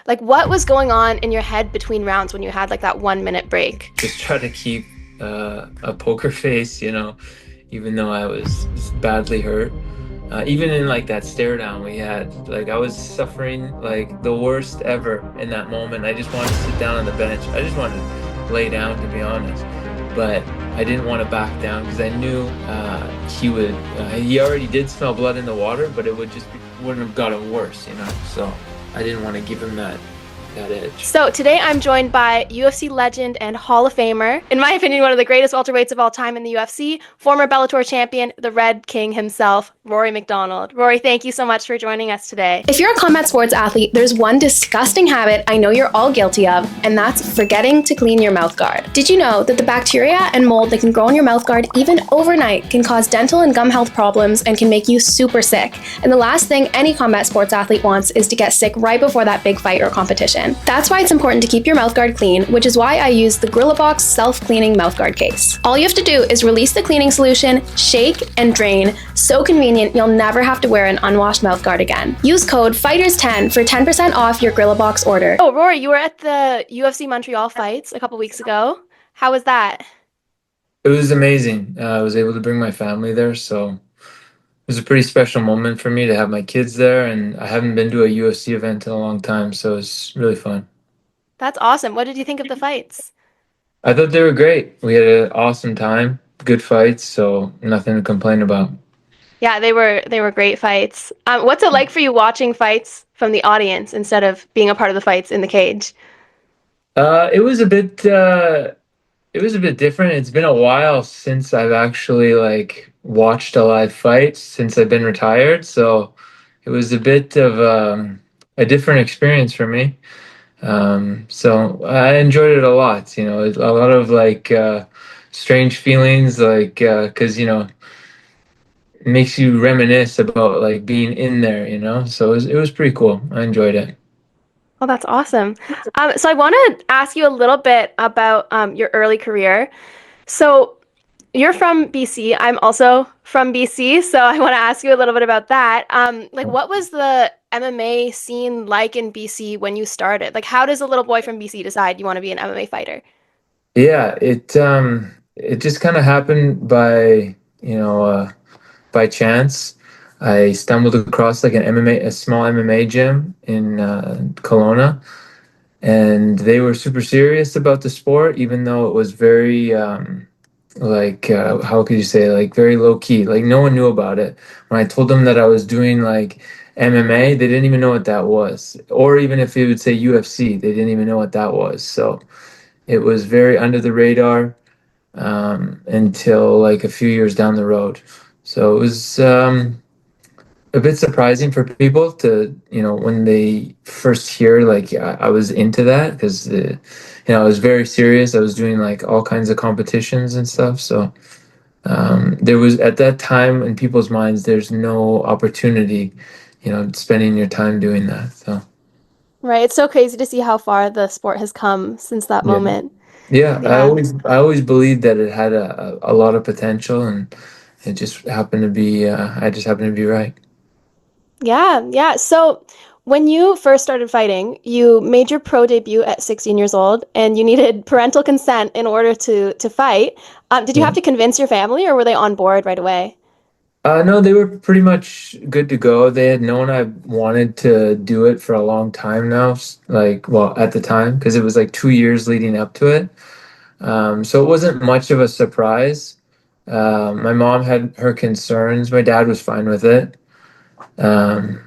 Like, what was going on in your head between rounds when you had like that 1 minute break? Just try to keep a poker face, even though I was badly hurt. Even in like that stare down we had, like I was suffering like the worst ever in that moment. I just wanted to sit down on the bench. I just wanted to lay down, to be honest. But I didn't want to back down because I knew he would. He already did smell blood in the water, but it wouldn't have gotten worse. So I didn't want to give him that edge. So today I'm joined by UFC legend and Hall of Famer, in my opinion, one of the greatest welterweights of all time in the UFC, former Bellator champion, the Red King himself, Rory MacDonald. Rory, thank you so much for joining us today. If you're a combat sports athlete, there's one disgusting habit I know you're all guilty of, and that's forgetting to clean your mouth guard. Did you know that the bacteria and mold that can grow in your mouth guard even overnight can cause dental and gum health problems and can make you super sick? And the last thing any combat sports athlete wants is to get sick right before that big fight or competition. That's why it's important to keep your mouthguard clean, which is why I use the Grilla Box self-cleaning mouthguard case. All you have to do is release the cleaning solution, shake, and drain. So convenient, you'll never have to wear an unwashed mouthguard again. Use code FIGHTERS10 for 10% off your Grilla Box order. Oh, Rory, you were at the UFC Montreal fights a couple weeks ago. How was that? It was amazing. I was able to bring my family there, so it was a pretty special moment for me to have my kids there, and I haven't been to a UFC event in a long time, so it's really fun. That's awesome. What did you think of the fights? I thought they were great. We had an awesome time, good fights, so nothing to complain about. Yeah, they were great fights. What's it like for you watching fights from the audience instead of being a part of the fights in the cage? It was a bit different. It's been a while since I've actually like watched a live fight since I've been retired, so it was a bit of a different experience for me. So I enjoyed it a lot. A lot of like strange feelings, like because it makes you reminisce about like being in there. So it was pretty cool. I enjoyed it. Oh, that's awesome. So I want to ask you a little bit about your early career. So you're from BC. I'm also from BC, so I want to ask you a little bit about that. Like, what was the MMA scene like in BC when you started? Like, how does a little boy from BC decide you want to be an MMA fighter? Yeah, it just kind of happened by chance. I stumbled across like a small MMA gym in Kelowna, and they were super serious about the sport, even though it was very like how could you say, like very low key. Like no one knew about it. When I told them that I was doing like MMA, they didn't even know what that was, or even if it would say UFC, they didn't even know what that was. So it was very under the radar until like a few years down the road. So it was a bit surprising for people to, when they first hear like I was into that because, I was very serious. I was doing like all kinds of competitions and stuff. So there was at that time in people's minds, there's no opportunity, spending your time doing that. So Right. It's so crazy to see how far the sport has come since that yeah. moment. Yeah, I Yeah. always I always believed that it had a lot of potential, and it just happened to be I just happened to be right. Yeah, yeah. So when you first started fighting, you made your pro debut at 16 years old, and you needed parental consent in order to fight. Did you Yeah. have to convince your family, or were they on board right away? No, they were pretty much good to go. They had known I wanted to do it for a long time now, like, well, at the time, because it was like 2 years leading up to it. So it wasn't much of a surprise. My mom had her concerns. My dad was fine with it. Um,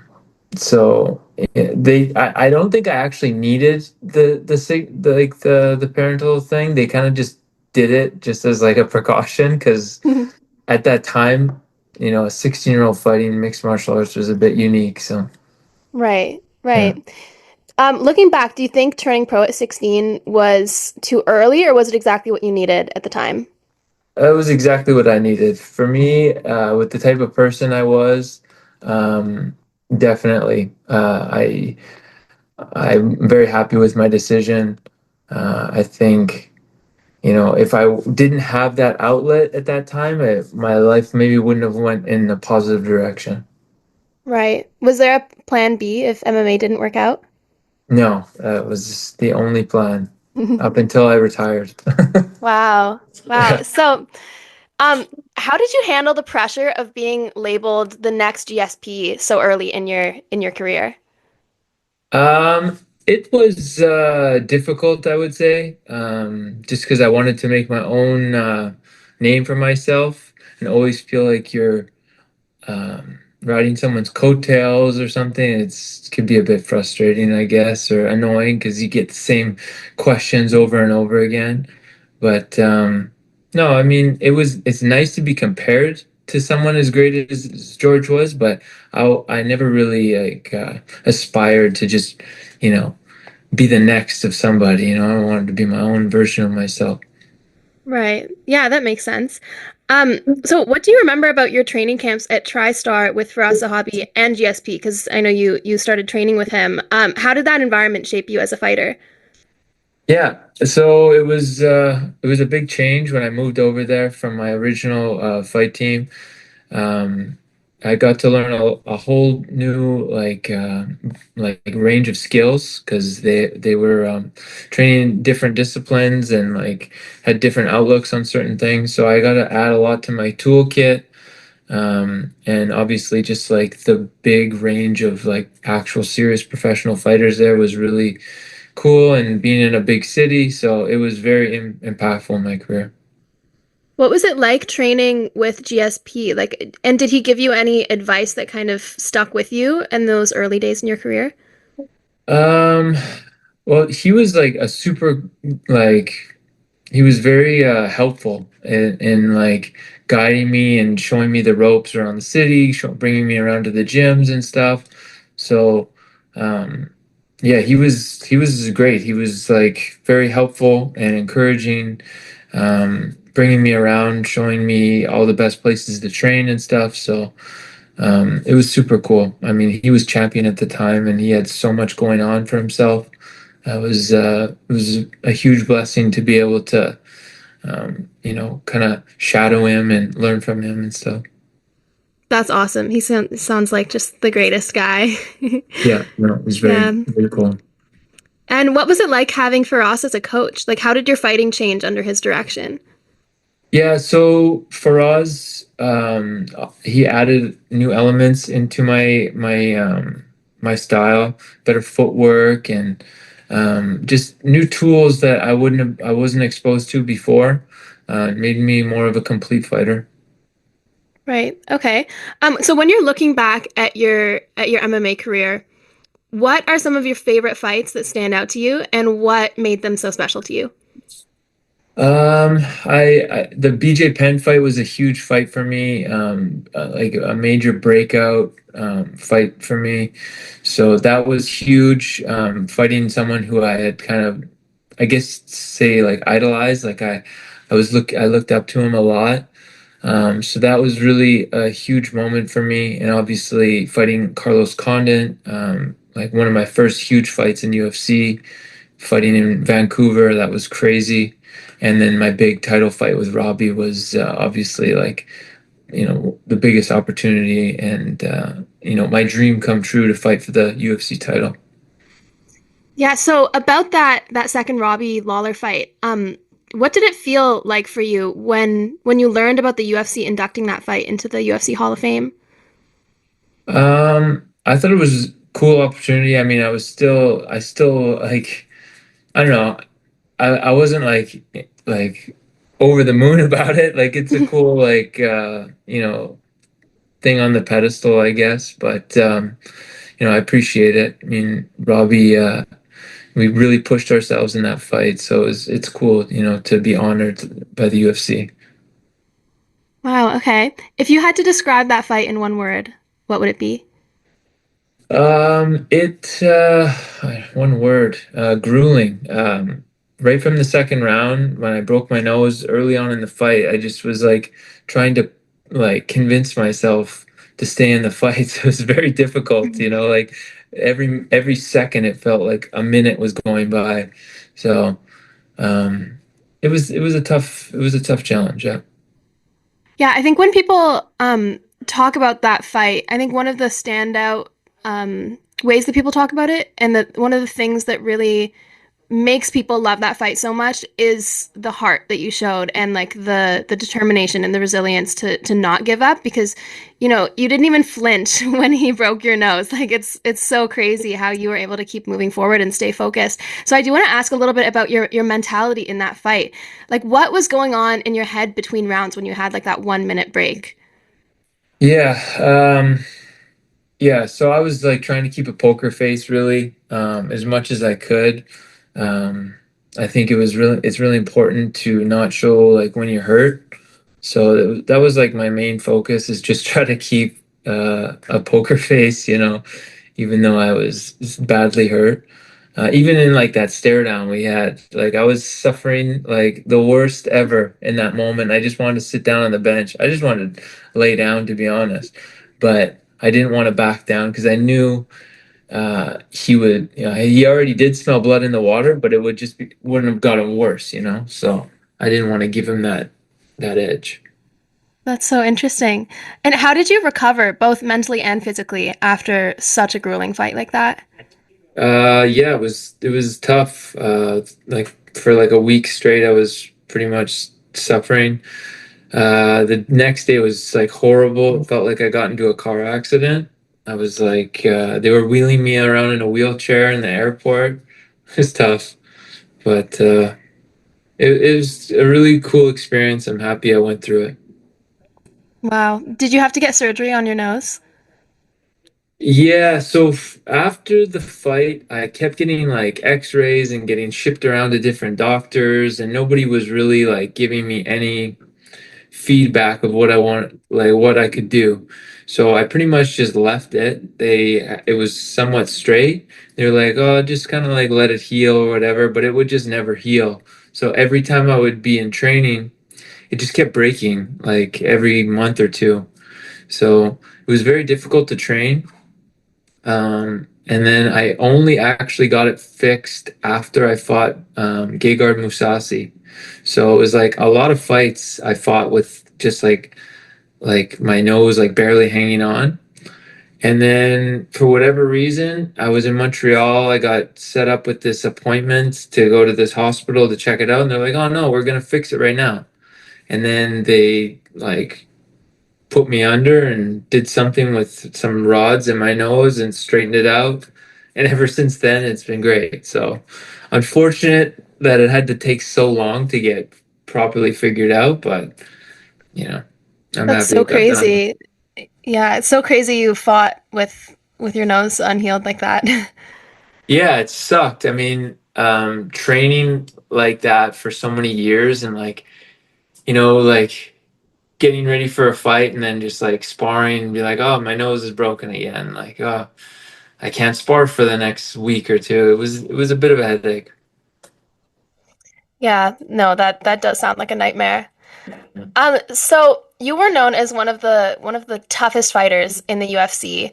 So I don't think I actually needed the parental thing. They kind of just did it just as like a precaution because at that time, a 16-year-old fighting mixed martial arts was a bit unique. So Right, yeah, right. Looking back, do you think turning pro at 16 was too early, or was it exactly what you needed at the time? that was exactly what I needed for me. With the type of person I was, um, definitely. I'm very happy with my decision. I think. If I didn't have that outlet at that time, my life maybe wouldn't have went in a positive direction. Right. Was there a plan B if MMA didn't work out? No, that was the only plan up until I retired. Wow. Wow. Yeah. So, um, how did you handle the pressure of being labeled the next GSP so early in your career? Um, it was difficult, I would say, just because I wanted to make my own name for myself and always feel like you're riding someone's coattails or something. It could be a bit frustrating, I guess, or annoying because you get the same questions over and over again. But no, I mean, it's nice to be compared to someone as great as George was, but I never really like aspired to just, you know, be the next of somebody. I wanted to be my own version of myself. Right. Yeah, that makes sense. So what do you remember about your training camps at TriStar with Firas Zahabi and GSP? Because I know you started training with him. How did that environment shape you as a fighter? Yeah, so it was a big change when I moved over there from my original fight team. Um, I got to learn a whole new like range of skills because they were training different disciplines and like had different outlooks on certain things. So I got to add a lot to my toolkit. And obviously just like the big range of like actual serious professional fighters there was really cool and being in a big city. So it was very impactful in my career. What was it like training with GSP? Like, and did he give you any advice that kind of stuck with you in those early days in your career? Um, well, he was like a super like he was very helpful in like guiding me and showing me the ropes around the city, bringing me around to the gyms and stuff. So, um, yeah, he was great. He was like very helpful and encouraging, bringing me around, showing me all the best places to train and stuff. So, it was super cool. I mean, he was champion at the time, and he had so much going on for himself. It was a huge blessing to be able to kind of shadow him and learn from him and stuff. That's awesome. Sounds like just the greatest guy. Yeah, no, it was very, Yeah. very cool. And what was it like having Firas as a coach? Like, how did your fighting change under his direction? Yeah, so for us, he added new elements into my style, better footwork and just new tools that I wasn't exposed to before. It made me more of a complete fighter. Right. Okay. So when you're looking back at your MMA career, what are some of your favorite fights that stand out to you, and what made them so special to you? The BJ Penn fight was a huge fight for me, like a major breakout fight for me. So that was huge. Fighting someone who I had kind of, I guess, say like idolized. I looked up to him a lot. So that was really a huge moment for me, and obviously fighting Carlos Condit, like one of my first huge fights in UFC fighting in Vancouver. That was crazy. And then my big title fight with Robbie was obviously like, the biggest opportunity and, my dream come true to fight for the UFC title. Yeah, so about that second Robbie Lawler fight, what did it feel like for you when you learned about the UFC inducting that fight into the UFC Hall of Fame? I thought it was a cool opportunity. I mean, I still like, I don't know. I wasn't like over the moon about it. Like it's a cool like thing on the pedestal, I guess. But I appreciate it. I mean, Robbie, we really pushed ourselves in that fight, so it's cool, to be honored by the UFC. Wow, okay. If you had to describe that fight in one word, what would it be? It one word, grueling. Right from the second round, when I broke my nose early on in the fight, I just was like trying to like convince myself to stay in the fight. So it was very difficult, like every second it felt like a minute was going by. So it was a tough challenge. Yeah. Yeah, I think when people talk about that fight, I think one of the standout um ways that people talk about it, and that one of the things that really makes people love that fight so much is the heart that you showed, and like the determination and the resilience to not give up, because you didn't even flinch when he broke your nose. Like it's so crazy how you were able to keep moving forward and stay focused. So I do want to ask a little bit about your mentality in that fight. Like, what was going on in your head between rounds when you had like that 1 minute break? Yeah, yeah. So I was like trying to keep a poker face really, as much as I could. Um, I think it's really important to not show like when you're hurt. So that was like my main focus is just try to keep a poker face, even though I was badly hurt. Even in like that stare down we had, like I was suffering like the worst ever in that moment. I just wanted to sit down on the bench. I just wanted to lay down, to be honest. But I didn't want to back down because I knew he would, he already did smell blood in the water, but wouldn't have gotten worse, So I didn't want to give him that edge. That's so interesting. And how did you recover both mentally and physically after such a grueling fight like that? Yeah, it was tough. Like for like a week straight, I was pretty much suffering. The next day was like horrible. It felt like I got into a car accident. I was like, they were wheeling me around in a wheelchair in the airport. It was tough, but it was a really cool experience. I'm happy I went through it. Wow. Did you have to get surgery on your nose? Yeah, so after the fight, I kept getting like x-rays and getting shipped around to different doctors, and nobody was really like giving me any feedback of what I want, like what I could do. So I pretty much just left it. It was somewhat straight. They were like, "Oh, just kind of like let it heal or whatever," but it would just never heal. So every time I would be in training, it just kept breaking like every month or two. So it was very difficult to train. And then I only actually got it fixed after I fought Gegard Mousasi. So it was like a lot of fights I fought with just like my nose like barely hanging on. And then for whatever reason, I was in Montreal. I got set up with this appointment to go to this hospital to check it out. And they're like, "Oh no, we're gonna fix it right now." And then they like put me under and did something with some rods in my nose and straightened it out. And ever since then, it's been great. So, unfortunate that it had to take so long to get properly figured out, but you know, I'm That's happy so it got done. crazy. Yeah, it's so crazy you fought with your nose unhealed like that. Yeah, it sucked. I mean, training like that for so many years and like, like getting ready for a fight and then just like sparring and be like, oh, my nose is broken again. Like, oh, I can't spar for the next week or two. It was a bit of a headache. Yeah, no, that does sound like a nightmare. So you were known as one of the toughest fighters in the UFC.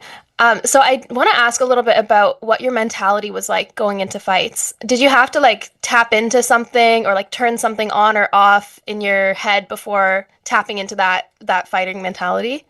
So I want to ask a little bit about what your mentality was like going into fights. Did you have to like tap into something or like turn something on or off in your head before tapping into that fighting mentality?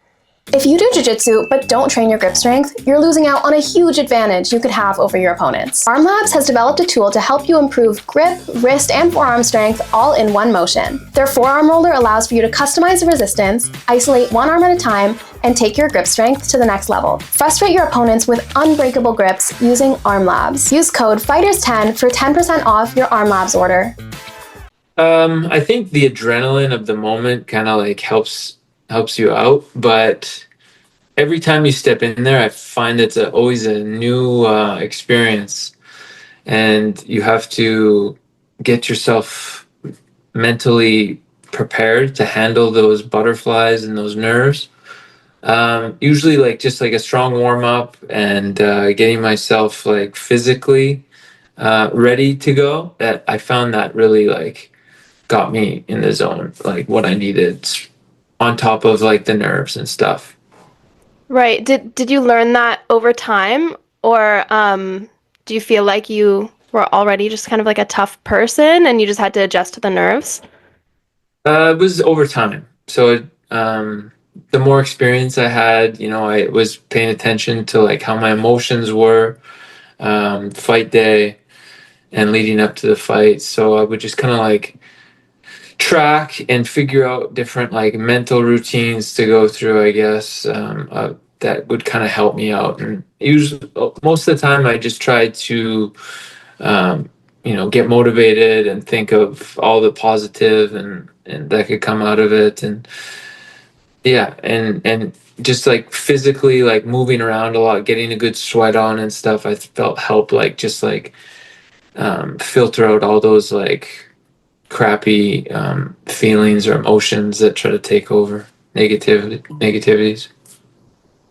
If you do jiu-jitsu but don't train your grip strength, you're losing out on a huge advantage you could have over your opponents. Arm Labz has developed a tool to help you improve grip, wrist, and forearm strength all in one motion. Their forearm roller allows for you to customize the resistance, isolate one arm at a time, and take your grip strength to the next level. Frustrate your opponents with unbreakable grips using Arm Labz. Use code FIGHTERS10 for 10% off your Arm Labz order. I think the adrenaline of the moment kind of like helps you out, but every time you step in there, I find it's always a new experience, and you have to get yourself mentally prepared to handle those butterflies and those nerves. Usually, like just like a strong warm up and getting myself like physically ready to go. That I found that really like got me in the zone, like what I needed on top of like the nerves and stuff. Right. Did you learn that over time, or do you feel like you were already just kind of like a tough person and you just had to adjust to the nerves? It was over time. So the more experience I had, I was paying attention to like how my emotions were, fight day and leading up to the fight. So I would just kind of like track and figure out different like mental routines to go through, I guess, that would kind of help me out. And usually, most of the time, I just try to, um, get motivated and think of all the positive and that could come out of it. And yeah, and just like physically, like moving around a lot, getting a good sweat on and stuff, I felt help like just like filter out all those like crappy feelings or emotions that try to take over negativities.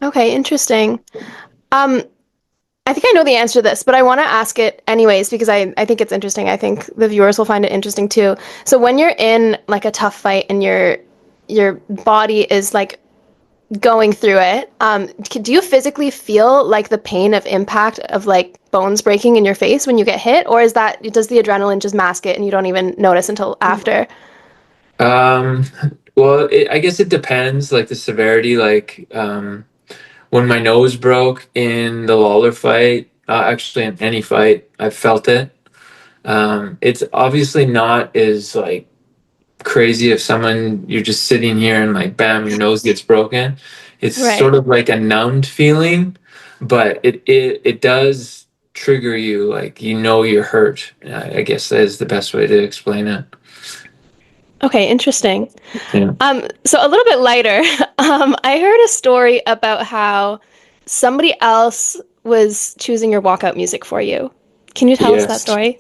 Okay, interesting. Um, I think I know the answer to this, but I want to ask it anyways because I think it's interesting. I think the viewers will find it interesting too. So when you're in like a tough fight and your body is like going through it, do you physically feel like the pain of impact of like bones breaking in your face when you get hit, or does the adrenaline just mask it and you don't even notice until after? Um, well, I guess it depends, like the severity. Like when my nose broke in the Lawler fight, actually in any fight, I felt it. It's obviously not as like crazy if someone you're just sitting here and like bam your nose gets broken. It's Right. sort of like a numbed feeling, but it does trigger you, like you're hurt. I guess that is the best way to explain it. Okay, interesting. Yeah. So a little bit lighter. I heard a story about how somebody else was choosing your walkout music for you. Can you tell us that Yes. story?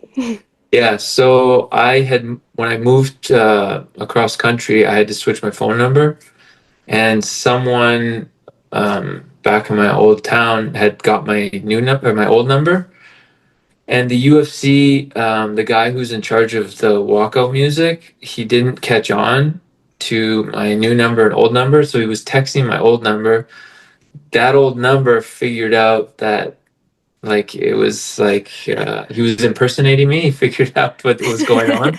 Yeah, so when I moved across country, I had to switch my phone number, and someone back in my old town had got my new number, my old number. And the UFC, the guy who's in charge of the walkout music, he didn't catch on to my new number and old number, so he was texting my old number. That old number figured out that like it was like he was impersonating me. He figured out what was going on.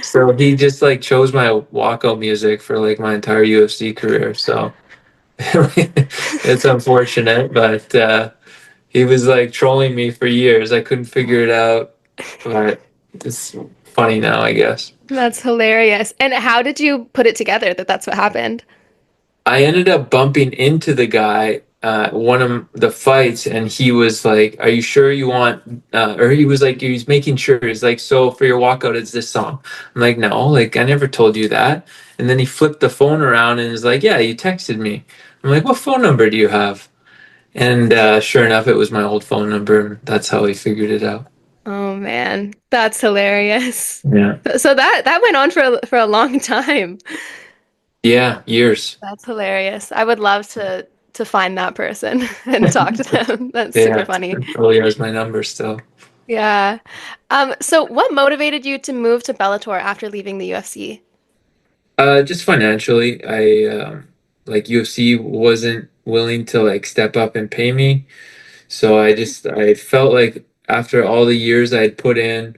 So he just like chose my walkout music for like my entire UFC career. So it's unfortunate, but he was like trolling me for years. I couldn't figure it out, but it's funny now, I guess. That's hilarious. And how did you put it together that that's what happened? I ended up bumping into the guy one of the fights, and he was like, "Are you sure you want?" Or he was like, he was making sure. He's like, "So for your walkout, it's this song." I'm like, "No, like I never told you that." And then he flipped the phone around and is like, "Yeah, you texted me." I'm like, "What phone number do you have?" And sure enough, it was my old phone number. That's how he figured it out. Oh man, that's hilarious. Yeah. So that went on for a long time. Yeah, years. That's hilarious. I would love to find that person and talk to them. That's super Yeah, funny. probably has my number still. Yeah. So what motivated you to move to Bellator after leaving the UFC? Just financially, I like UFC wasn't willing to like step up and pay me, so I felt like after all the years I had put in,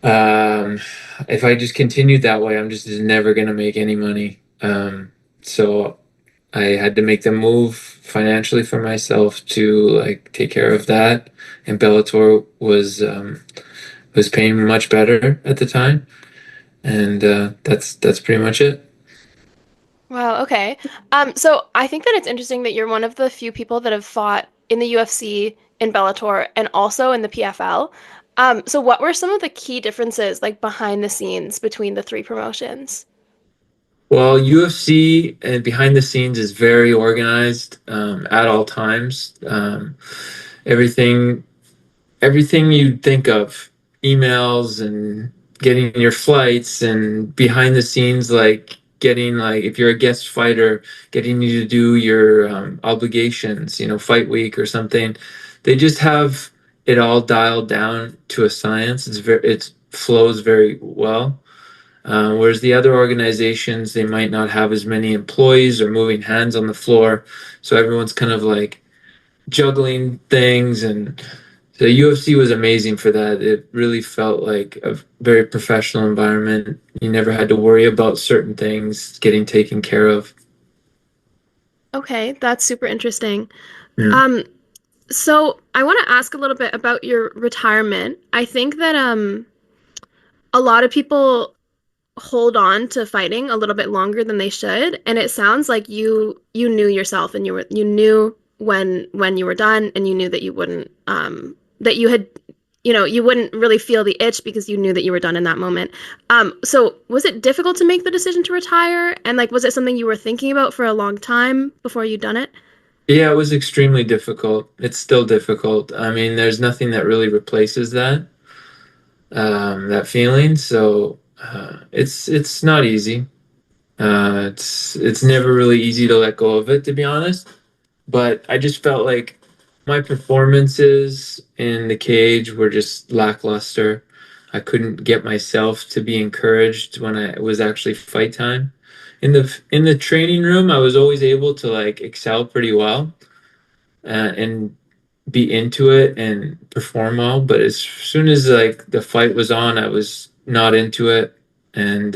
um, if I just continued that way, I'm just never gonna make any money. So I had to make the move financially for myself to like take care of that, and Bellator was paying much better at the time, and that's pretty much it. Wow, okay. So I think that it's interesting that you're one of the few people that have fought in the UFC, in Bellator, and also in the PFL. So what were some of the key differences, like behind the scenes, between the three promotions? Well, UFC and behind the scenes is very organized at all times. Everything, everything you'd think of, emails and getting your flights and behind the scenes, like getting like if you're a guest fighter, getting you to do your obligations, fight week or something. They just have it all dialed down to a science. It flows very well. Whereas the other organizations, they might not have as many employees or moving hands on the floor. So everyone's kind of like juggling things. And the UFC was amazing for that. It really felt like a very professional environment. You never had to worry about certain things getting taken care of. Okay, that's super interesting. Yeah. Um, so I want to ask a little bit about your retirement. I think that a lot of people hold on to fighting a little bit longer than they should, and it sounds like you knew yourself and you knew when you were done, and you knew that you wouldn't that you had you wouldn't really feel the itch because you knew that you were done in that moment. So was it difficult to make the decision to retire, and like was it something you were thinking about for a long time before you'd done it? Yeah, it was extremely difficult. It's still difficult. I mean, there's nothing that really replaces that feeling. So it's not easy. It's never really easy to let go of it, to be honest. But I just felt like my performances in the cage were just lackluster. I couldn't get myself to be encouraged when it was actually fight time. In the training room, I was always able to like excel pretty well and be into it and perform well. But as soon as like the fight was on, I was not into it, and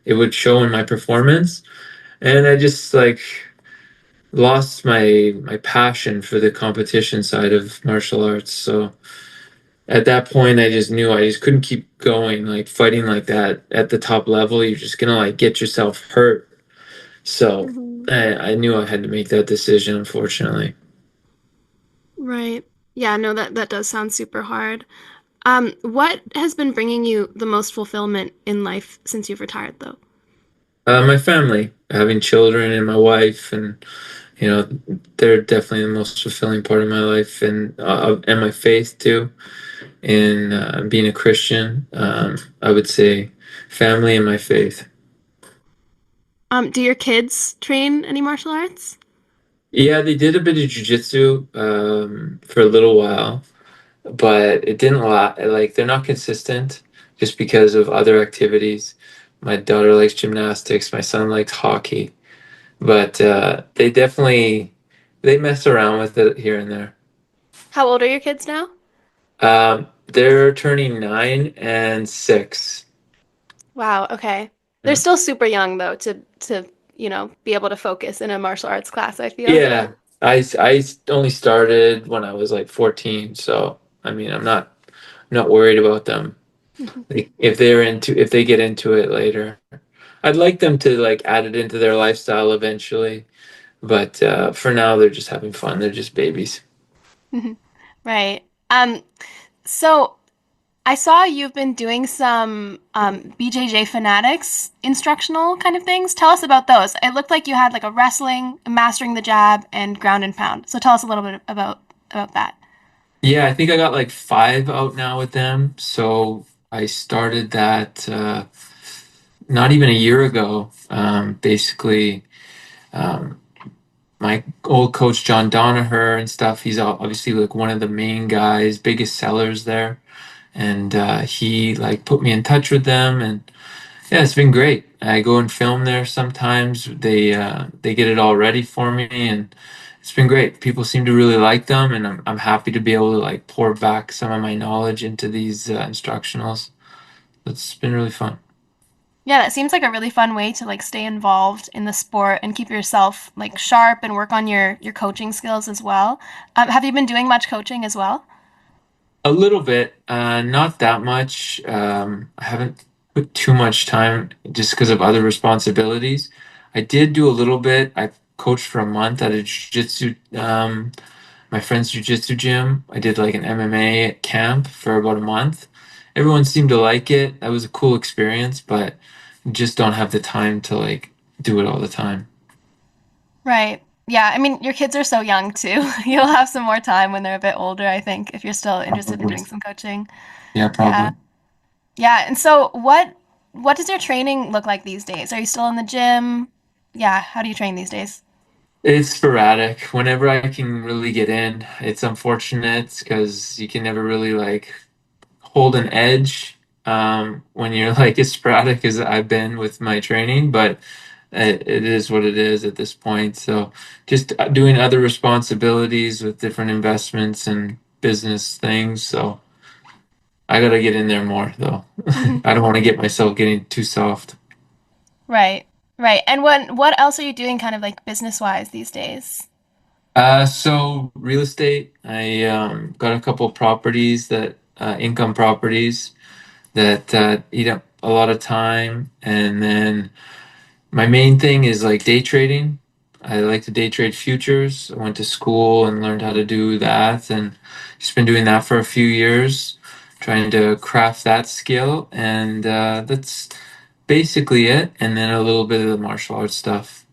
it would show in my performance. And I just like lost my passion for the competition side of martial arts. So at that point, I just knew I just couldn't keep going. Like fighting like that at the top level, you're just gonna like get yourself hurt. So Hmm. I knew I had to make that decision, unfortunately. Right. Yeah, no, that does sound super hard. What has been bringing you the most fulfillment in life since you've retired, though? My family, having children, and my wife, and you know, they're definitely the most fulfilling part of my life, and my faith too. In being a Christian, I would say family and my faith. Do your kids train any martial arts? Yeah, they did a bit of jujitsu for a little while, but it didn't like they're not consistent just because of other activities. My daughter likes gymnastics, my son likes hockey, but they mess around with it here and there. How old are your kids now? They're turning 9 and 6. Wow, okay. They're Yeah. still super young though to be able to focus in a martial arts class, I feel. Yeah, I only started when I was like 14, so I mean, I'm not worried about them. Like, if they get into it later. I'd like them to like add it into their lifestyle eventually, but for now they're just having fun. They're just babies. Right. So I saw you've been doing some BJJ Fanatics instructional kind of things. Tell us about those. It looked like you had like a wrestling, mastering the jab, and ground and pound. So tell us a little bit about that. Yeah, I think I got like 5 out now with them. So I started that not even a year ago. Basically, um, my old coach John Donaher and stuff. He's obviously like one of the main guys, biggest sellers there, and he like put me in touch with them, and yeah, it's been great. I go and film there sometimes. They get it all ready for me, and it's been great. People seem to really like them, and I'm happy to be able to like pour back some of my knowledge into these instructionals. It's been really fun. Yeah, that seems like a really fun way to like stay involved in the sport and keep yourself like sharp and work on your coaching skills as well. Have you been doing much coaching as well? A little bit, not that much. I haven't put too much time just because of other responsibilities. I did do a little bit. I coached for a month at a jiu-jitsu, my friend's jiu-jitsu gym. I did like an MMA camp for about a month. Everyone seemed to like it. That was a cool experience, but just don't have the time to like do it all the time. Right. Yeah, I mean, your kids are so young too. You'll have some more time when they're a bit older, I think, if you're still interested in Probably. doing some coaching. Yeah, Yeah. probably. Yeah, and so what does your training look like these days? Are you still in the gym? Yeah, how do you train these days? It's sporadic. Whenever I can really get in, it's unfortunate because you can never really like hold an edge when you're like as sporadic as I've been with my training, but it is what it is at this point. So just doing other responsibilities with different investments and business things. So I gotta get in there more though. Mhm. I don't want to get myself getting too soft. Right. Right. And what else are you doing kind of like business-wise these days? So real estate, I got a couple properties that income properties that eat up a lot of time, and then my main thing is like day trading. I like to day trade futures. I went to school and learned how to do that, and just been doing that for a few years, trying to craft that skill, and that's basically it. And then a little bit of the martial arts stuff.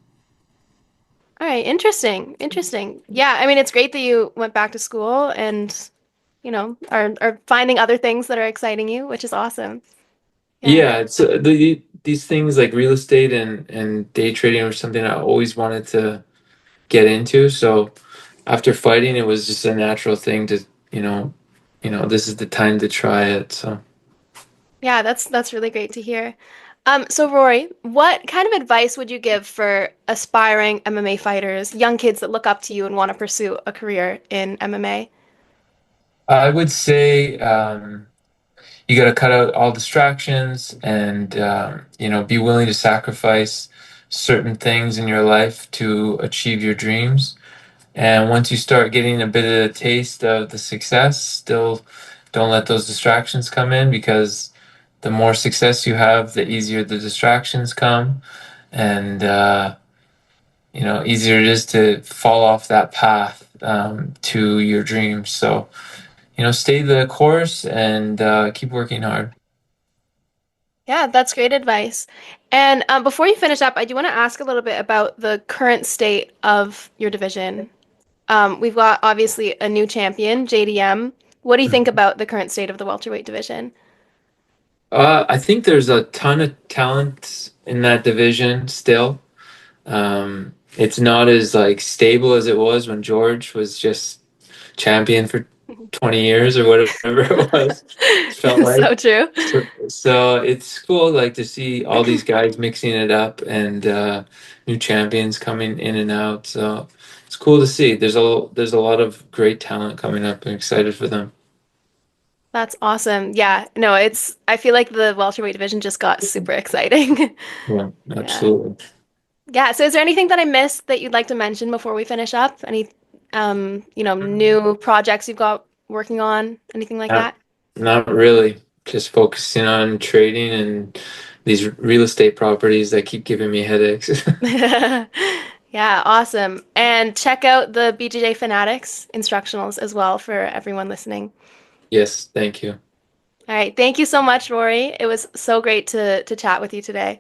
All right, interesting. Interesting. Yeah, I mean, it's great that you went back to school and, are finding other things that are exciting you, which is awesome. Yeah. Yeah, it's these things like real estate and day trading were something I always wanted to get into. So after fighting, it was just a natural thing to, you know, this is the time to try it. So Yeah, that's really great to hear. So Rory, what kind of advice would you give for aspiring MMA fighters, young kids that look up to you and want to pursue a career in MMA? I would say you got to cut out all distractions and be willing to sacrifice certain things in your life to achieve your dreams. And once you start getting a bit of a taste of the success, still don't let those distractions come in, because the more success you have, the easier the distractions come, and easier it is to fall off that path to your dreams. So, stay the course and keep working hard. Yeah, that's great advice. And before you finish up, I do want to ask a little bit about the current state of your division. We've got obviously a new champion, JDM. What do you think about the current state of the welterweight division? I think there's a ton of talent in that division still. It's not as like stable as it was when George was just champion for 20 years or whatever it was. It felt like. So true. So it's cool like to see all these guys mixing it up, and new champions coming in and out. So it's cool to see. There's a lot of great talent coming up. I'm excited for them. That's awesome. Yeah, no, I feel like the welterweight division just got super exciting. Yeah, Yeah. absolutely. Yeah, so is there anything that I missed that you'd like to mention before we finish up? Any new projects you've got working on, anything like Not, that? not really. Just focusing on trading and these real estate properties that keep giving me headaches. Yeah, awesome. And check out the BJJ Fanatics instructionals as well for everyone listening. Yes, thank you. All right, thank you so much, Rory. It was so great to chat with you today.